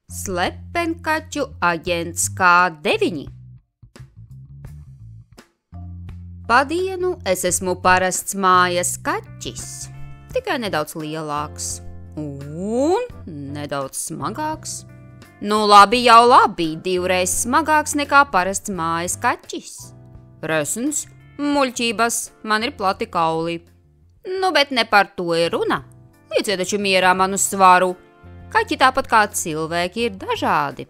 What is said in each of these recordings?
Slepenkaķu aģents K9. Pa dienu es esmu parasts mājas kaķis, tikai nedaudz lielāks un nedaudz smagāks. Nu labi, jau labi, 2 reizes smagāks nekā parasts mājas kaķis. Resns, muļķības, man ir plati kauli. Nu, bet ne par to ir runa. Lieciet taču mierā manu svaru. Kaķi tāpat kā cilvēki ir dažādi.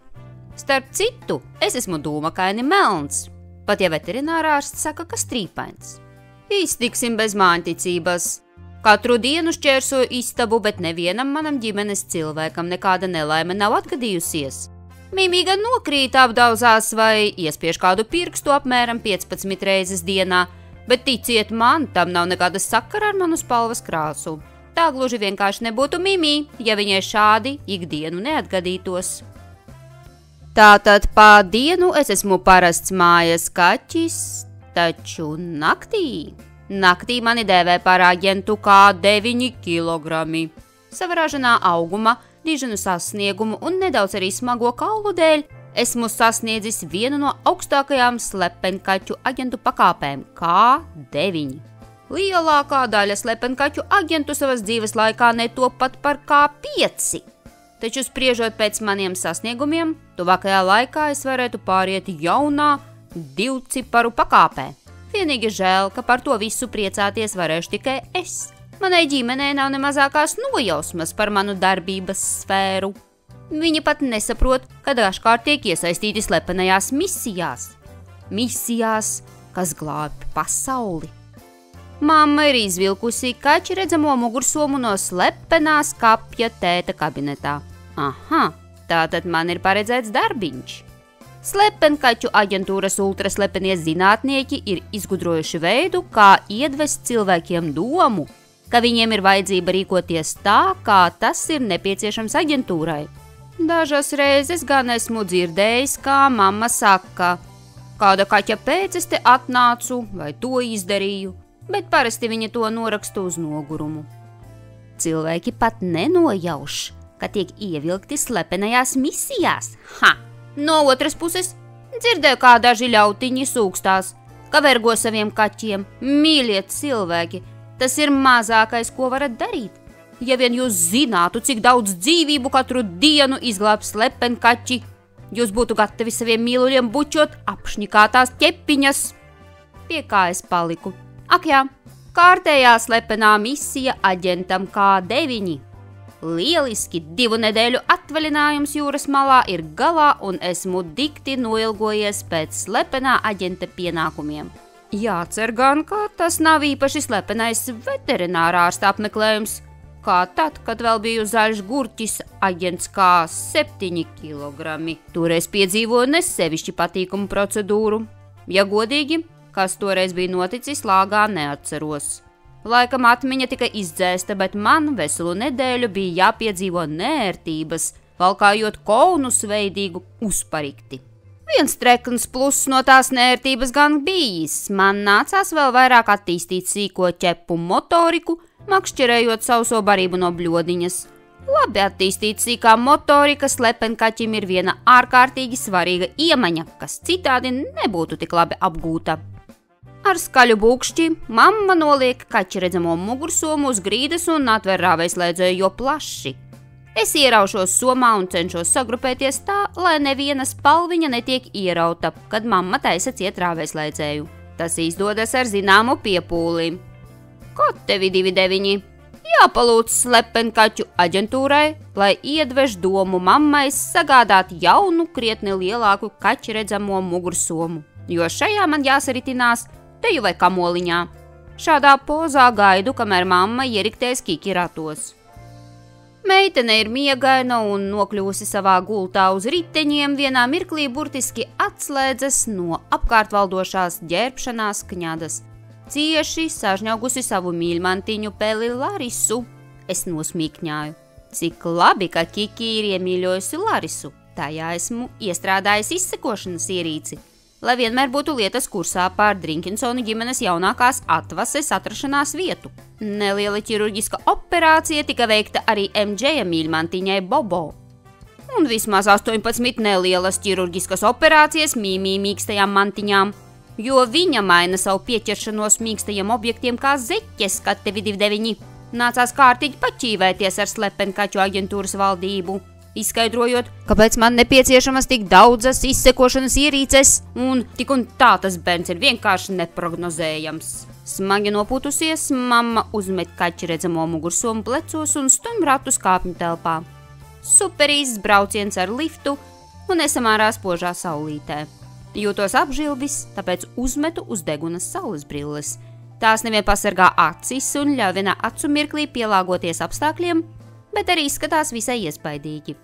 Starp citu, es esmu dūmakaini melns, pat ja veterinārārsts saka, ka strīpains. Iztiksim bez māņticības. Katru dienu šķērsoju istabu, bet nevienam manam ģimenes cilvēkam nekāda nelaime nav atgadījusies. Mimīga nokrīt apdauzās vai iespiež kādu pirkstu apmēram 15 reizes dienā, bet ticiet man, tam nav nekāda sakara ar manu spalvas krāsu. Tā gluži vienkārši nebūtu Mimī, ja viņai šādi ikdienu neatgadītos. Tātad pa dienu es esmu parasts mājas kaķis, taču naktī mani dēvē par aģentu K9 kilogrami. Sava raženā auguma, diženu sasniegumu un nedaudz arī smago kaulu dēļ esmu sasniedzis vienu no augstākajām slepenkaķu aģentu pakāpēm K9. Lielākā daļa slepenkaķu aģentu savas dzīves laikā netop pat par K5. Taču spriežot pēc maniem sasniegumiem, tuvākajā laikā es varētu pāriet jaunā 2 ciparu pakāpē. Vienīgi žēl, ka par to visu priecāties varēšu tikai es. Manai ģimenei nav ne mazākās nojausmas par manu darbības sfēru. Viņi pat nesaprot, ka dažkārt tiek iesaistīti slepenajās misijās. Misijās, kas glābj pasauli. Mamma ir izvilkusi kaķi redzamo mugursomu no slepenās kapja tēta kabinetā. Aha, tātad man ir paredzēts darbiņš. Slepenkaķu aģentūras ultraslepenie zinātnieki ir izgudrojuši veidu, kā iedvest cilvēkiem domu, ka viņiem ir vajadzība rīkoties tā, kā tas ir nepieciešams aģentūrai. Dažas reizes gan esmu dzirdējis, kā mamma saka, kāda kaķa pēc es te atnācu vai to izdarīju, bet parasti viņa to noraksta uz nogurumu. Cilvēki pat nenojauš, ka tiek ievilkti slepenajās misijās. No otras puses, dzirdēju, kā daži ļautiņi sūkstās, ka vergo saviem kaķiem. Mīļie cilvēki, tas ir mazākais, ko varat darīt. Ja vien jūs zinātu, cik daudz dzīvību katru dienu izglāb slepenkaķi, jūs būtu gatavi saviem mīluļiem bučot apšņikātās ķepiņas. Pie kā es paliku? Ak jā, kārtējā slepenā misija aģentam K9. Lieliski 2 nedēļu atvaļinājums jūras malā ir galā un esmu dikti noilgojies pēc slepenā aģenta pienākumiem. Jācer gan, ka tas nav īpaši slepenais veterinārārsta apmeklējums, kā tad, kad vēl biju zaļš gurķis aģents K7 kilogrami. Toreiz piedzīvoju nesevišķi patīkumu procedūru. Ja godīgi, kas toreiz bija noticis, lāgā neatceros. Laikam atmiņa tika izdzēsta, bet man veselu nedēļu bija jāpiedzīvo nērtības, valkājot kaunus veidīgu uzparikti. Viens trekns pluss no tās nērtības gan bijis. Man nācās vēl vairāk attīstīt sīko ķepu motoriku, makšķerējot sauso barību no bļodiņas. Labi attīstīt sīkā motorika slepenkaķim ir viena ārkārtīgi svarīga iemaņa, kas citādi nebūtu tik labi apgūta. Ar skaļu būkšķi mamma noliek kaķi redzamo mugursomu uz grīdas un atver rāvējslēdzēju jo plaši. Es ieraušos somā un cenšos sagrupēties tā, lai neviena spalviņa netiek ierauta, kad mamma taisa ciet rāvējslēdzēju. Tas izdodas ar zināmu piepūli. Ko tevi 29? Jāpalūdz slepenkaķu aģentūrai, lai iedvež domu mammai sagādāt jaunu, krietni lielāku kaķi redzamo mugursomu, jo šajā man jāsaritinās teju vai kamoliņā. Šādā pozā gaidu, kamēr mamma ieriktēs kikiratos. Meitene ir miegaina un nokļūsi savā gultā uz riteņiem, vienā mirklī burtiski atslēdzas no apkārtvaldošās ģērbšanās kņadas. Cieši sažņaugusi savu mīļmantiņu peli Larisu. Es nosmīkņāju. Cik labi, ka Kiki ir iemīļojusi Larisu. Tajā esmu iestrādājis izsekošanas ierīci, lai vienmēr būtu lietas kursā pār Drinkinsonu ģimenes jaunākās atvases atrašanās vietu. Neliela ķirurģiska operācija tika veikta arī MJ mīļmantiņai Bobo. un vismaz 18 nelielas ķirurģiskas operācijas mīkstajām mantiņām, jo viņa maina savu pieķeršanos mīkstajiem objektiem kā zeķes, kad tevi 29 nācās kārtīgi paķīvēties ar slepenkaķu aģentūras valdību, izskaidrojot, kāpēc man nepieciešamas tik daudzas izsekošanas ierīces, un tik un tā tas bērns ir vienkārši neprognozējams. Smagi nopūtusies, mamma uzmet kaķi redzamo mugursomu plecos un stumj ratu skāpņu telpā. Superīsts brauciens ar liftu un esamārā spožā saulītē. Jūtos apžilbis, tāpēc uzmetu uz degunas saules brilles. Tās nevien pasargā acis un ļauj vienā acu mirklī pielāgoties apstākļiem, bet arī izskatās visai iespaidīgi.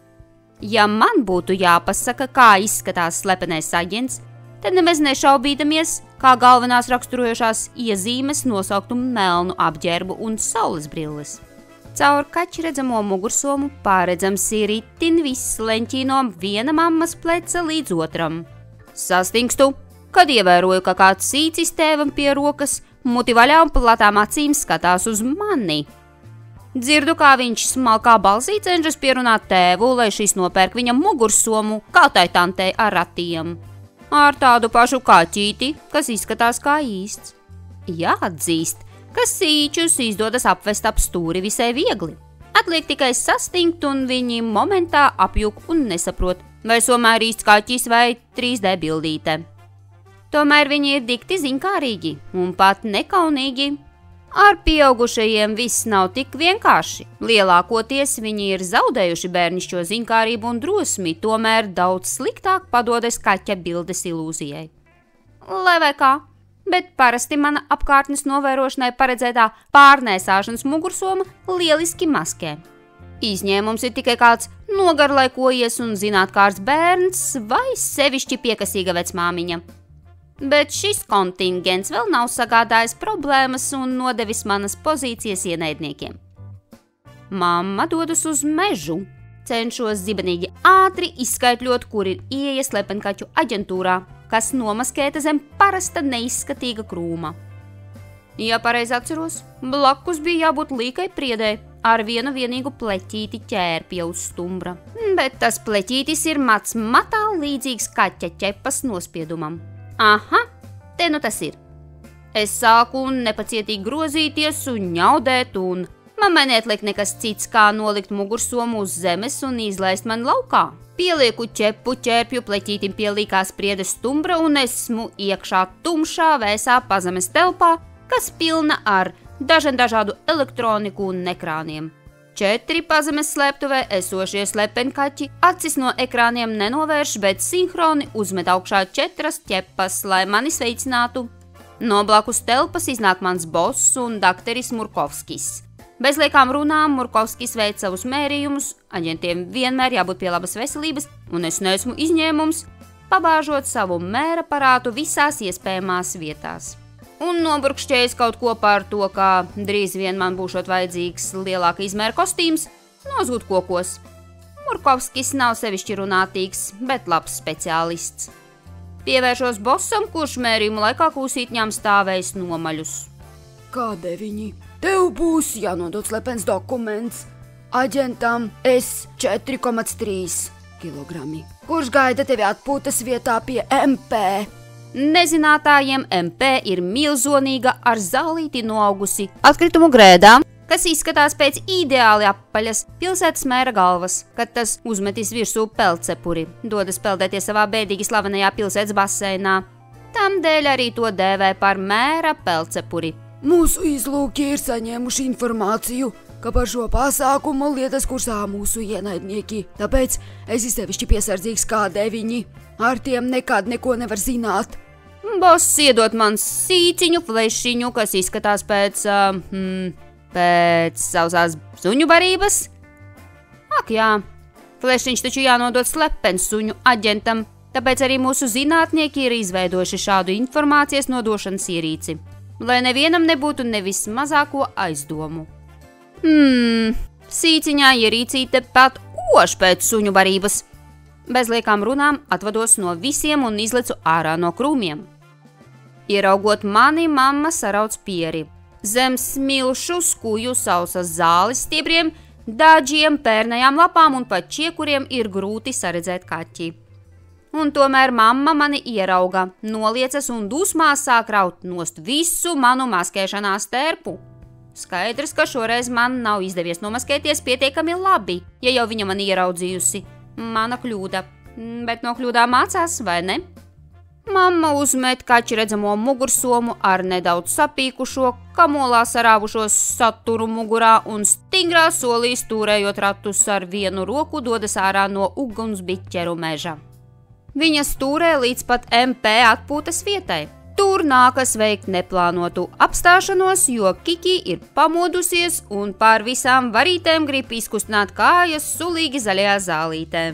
Ja man būtu jāpasaka, kā izskatās slepenais aģents, tad nemaz nešaubīdamies, kā galvenās raksturojošās iezīmes nosauktu melnu apģērbu un saules brilles. Caur kaķi redzamo mugursomu pārredzams ir itin viss leņķī no viena mammas pleca līdz otram. Sastingstu, kad ievēroju, ka kāds sīcis tēvam pie rokas, muti vaļā un platām acīm skatās uz mani. Dzirdu, kā viņš smalkā balsī cenšas pierunāt tēvu, lai šis nopērk viņam mugursomu kautai tantei ar ratiem. Ar tādu pašu kaķīti, kas izskatās kā īsts. Jāatzīst, ka sīčus izdodas apvest ap stūri visai viegli. Atliek tikai sastingt, un viņi momentā apjūk un nesaprot, vai somā ir īsts kaķis vai 3D bildīte. Tomēr viņi ir dikti ziņkārīgi un pat nekaunīgi. Ar pieaugušajiem viss nav tik vienkārši. Lielākoties viņi ir zaudējuši bērnišķo ziņkārību un drosmi, tomēr daudz sliktāk padodas kaķa bildes ilūzijai. Lai vai kā, bet parasti mana apkārtnes novērošanai paredzētā pārnēsāšanas mugursoma lieliski maskē. Izņēmums ir tikai kāds nogarlaikojies un zinātkārs bērns vai sevišķi piekasīga vecmāmiņa. Bet šis kontingents vēl nav sagādājis problēmas un nodevis manas pozīcijas ienaidniekiem. Mamma dodas uz mežu, cenšos zibenīgi ātri izskaitļot, kur ir ieeja slepenkaķu aģentūrā, kas nomaskēta zem parasta neizskatīga krūma. Ja pareizi atceros, blakus bija jābūt līkai priedē ar vienu vienīgu pleķīti ķērpja uz stumbra, bet tas pleķītis ir mats matā līdzīgs kaķa ķepas nospiedumam. Aha, te nu tas ir. Es sāku nepacietīgi grozīties un ņaudēt, un mammai neatliek nekas cits, kā nolikt mugursomu uz zemes un izlaist mani laukā. Pielieku ķepu ķērpju pleķītim pie līkās priedes stumbra un esmu iekšā tumšā vēsā pazemes telpā, kas pilna ar dažādu elektroniku un ekrāniem. 4 pazemes slēptuvē esošie slepenkaķi acis no ekrāniem nenovērš, bet sinhroni uzmet augšā 4 ķepas, lai mani sveicinātu. No blakus telpas iznāk mans boss un dakteris Murkovskis. Bez liekām runām Murkovskis veic savus mērījumus, aģentiem vienmēr jābūt pie labas veselības, un es neesmu izņēmums, pabāžot savu mēraparātu visās iespējamās vietās. Un noburkšķējis kaut ko par to, ka drīz vien man būšot vajadzīgs lielāka izmēra kostīms, nozūt kokos. Murkovskis nav sevišķi runātīgs, bet labs speciālists. Pievēršos bossam, kurš mērījumu laikā kūsītņām stāvējis nomaļus. K9, tev būs jānodod slepens dokuments aģentam S4,3 kilogrami, kurš gaida tevi atpūtas vietā pie MP. Nezinātājiem MP ir milzonīga ar zālīti noaugusi atkritumu grēdā, kas izskatās pēc ideāli apaļas pilsētas mēra galvas, kad tas uzmetis virsū peldcepuri, dodas peldēties savā bēdīgi slavenajā pilsētas baseinā. Tamdēļ arī to dēvē par mēra peldcepuri. Mūsu izlūki ir saņēmuši informāciju, ka par šo pasākumu lietas kursā mūsu ienaidnieki, tāpēc esi sevišķi piesardzīgs K9. Ar tiem nekad neko nevar zināt. Boss iedod man sīciņu flešiņu, kas izskatās pēc sausās suņu barības. Ak jā, flešiņš taču jānodod slepen suņu aģentam, tāpēc arī mūsu zinātnieki ir izveidojuši šādu informācijas nodošanas ierīci, lai nevienam nebūtu nevis mazāko aizdomu. Sīciņā ierīcīte pat ož pēc suņu barības. Bez liekām runām atvados no visiem un izlecu ārā no krūmiem. Ieraugot mani, mamma sarauc pieri. Zem smilšu skuju sausas zāles stiebriem Dāģiem, pērnajām lapām un pat čiekuriem ir grūti saredzēt kaķi. Un tomēr mamma mani ierauga, noliecas un dusmās sāk raut nost visu manu maskēšanās terpu. Skaidrs, ka šoreiz man nav izdevies nomaskēties pietiekami labi, ja jau viņa mani ieraudzījusi. Mana kļūda, bet no kļūdām mācās, vai ne? Mamma uzmet kaķi redzamo mugursomu ar nedaudz sapīkušo, kamolā sarāvušos saturu mugurā un stingrā solī stūrējot ratus ar vienu roku dodas ārā no ugunsbiķeru meža. Viņa stūrē līdz pat MP atpūtas vietai. Tur nākas veikt neplānotu apstāšanos, jo Kiki ir pamodusies un pār visām varītēm grib izkustināt kājas sulīgi zaļajā zālītē.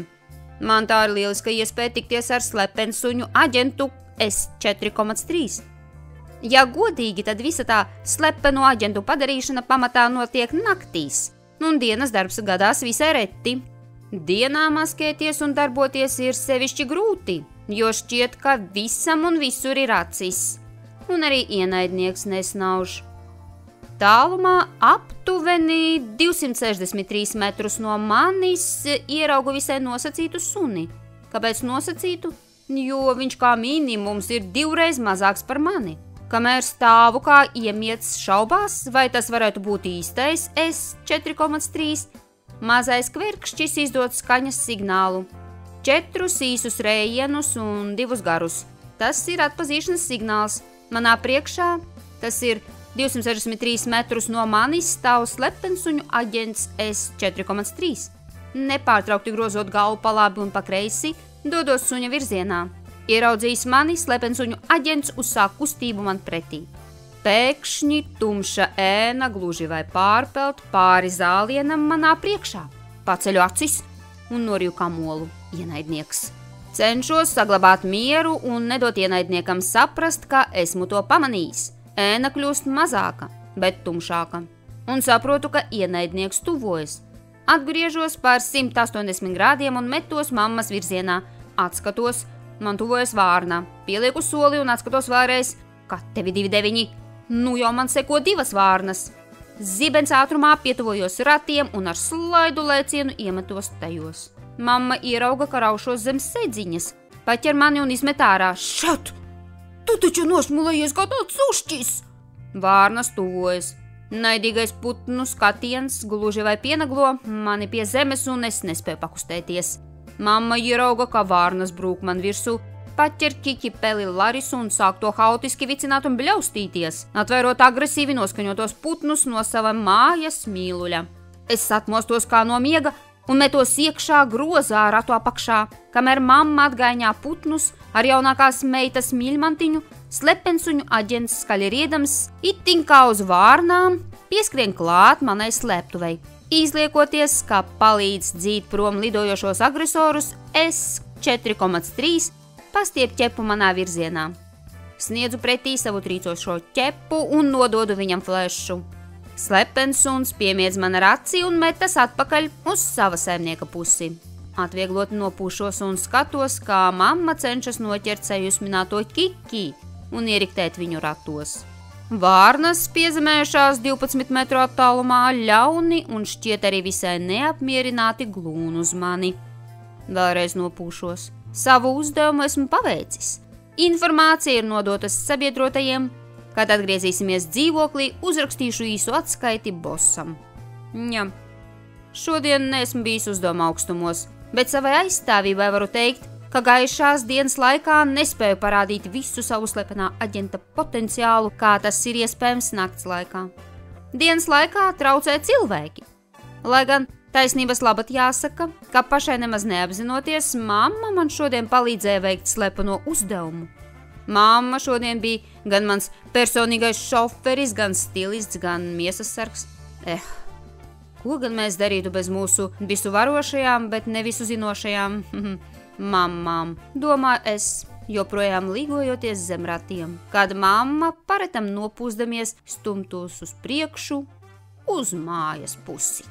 Man tā ir lieliska iespēja tikties ar slepensuņu aģentu S4,3. Ja godīgi, tad visa tā slepeno aģentu padarīšana pamatā notiek naktīs, un dienas darbs gadās visai reti. Dienā maskēties un darboties ir sevišķi grūti, jo šķiet, ka visam un visur ir acis, un arī ienaidnieks nesnauž. Tālumā aptuveni 263 metrus no manis ieraugu visai nosacītu suni. Kāpēc nosacītu? Jo viņš kā minimums ir 2 reiz mazāks par mani. Kamēr stāvu kā iemiets šaubās, vai tas varētu būt īstais S4,3, mazais kverkšķis izdod skaņas signālu. 4 īsus rējienus un 2 garus. Tas ir atpazīšanas signāls. Manā priekšā, tas ir 263 metrus no manis, stāv slepensuņu aģents S4,3. Nepārtraukti grozot galvu pa labi un pa kreisi, dodos suņa virzienā. Ieraudzījis mani, slepensuņu aģents uzsāk kustību man pretī. Pēkšņi tumša ēna gluži vai pārpelt pāri zālienam manā priekšā. Paceļu acis un noriju kamolu. Ienaidnieks. Cenšos saglabāt mieru un nedot ienaidniekam saprast, ka esmu to pamanījis. Ēna kļūst mazāka, bet tumšāka. Un saprotu, ka ienaidnieks tuvojas. Atgriežos pār 180 grādiem un metos mammas virzienā. Atskatos, man tuvojas vārna. Pielieku soli un atskatos vēlreiz. Katevi 29. Nu jau man seko 2 vārnas. Zibens ātrumā pietuvojos ratiem un ar slaidu lēcienu iemetos tajos. Mamma ierauga, ka raušos zem sedziņas. Paķer mani un izmet ārā. Šat! Tu taču nošmulējies kā tāds ušķis! Vārnas tuvojas. Naidīgais putnu skatiens gluži vai pienaglo mani pie zemes un es nespēju pakustēties. Mamma ierauga, ka vārnas brūk man virsū. Paķer Kiki peli Larisu un sāk to haotiski vicināt un bļaustīties, atvērot agresīvi noskaņotos putnus no sava mājas mīluļa. Es atmostos kā no miega un metos iekšā grozā ratu apakšā, kamēr mamma atgaiņā putnus ar jaunākās meitas mīļmantiņu, slepensuņu aģents skaļi riedams, itin kā uz vārnām, pieskrien klāt manai slēptuvei. Izliekoties, kā palīdz dzīt prom lidojošos agresorus, S4,3 pastiep ķepu manā virzienā. Sniedzu pretī savu trīcošo ķepu un nododu viņam flešu. Slepensuns piemiedz man ar aci un metas atpakaļ uz sava saimnieka pusi. Atviegloti nopūšos un skatos, kā mamma cenšas noķert sajusmināto Kiki un ieriktēt viņu ratos. Vārnas piezemējušās 12 metru attālumā ļauni un šķiet arī visai neapmierināti glūn uz mani. Vēlreiz nopūšos. Savu uzdevumu esmu paveicis. Informācija ir nodotas sabiedrotajiem. Kad atgriezīsimies dzīvoklī, uzrakstīšu īsu atskaiti bossam. Jā, šodien neesmu bijis uzdevuma augstumos, bet savai aizstāvībai varu teikt, ka gaišās dienas laikā nespēju parādīt visu savu slepenā aģenta potenciālu, kā tas ir iespējams nakts laikā. Dienas laikā traucē cilvēki. Lai gan taisnības labad jāsaka, ka pašai nemaz neapzinoties, mamma man šodien palīdzēja veikt slepeno uzdevumu. Mamma šodien bija gan mans personīgais šoferis, gan stilists, gan miesas sargs. Ko gan mēs darītu bez mūsu visu varošajām, bet ne visu zinošajām mammām, domāju es, joprojām līgojoties zem ratiem, kad mamma paretam nopūsdamies stumtos uz priekšu uz mājas pusi.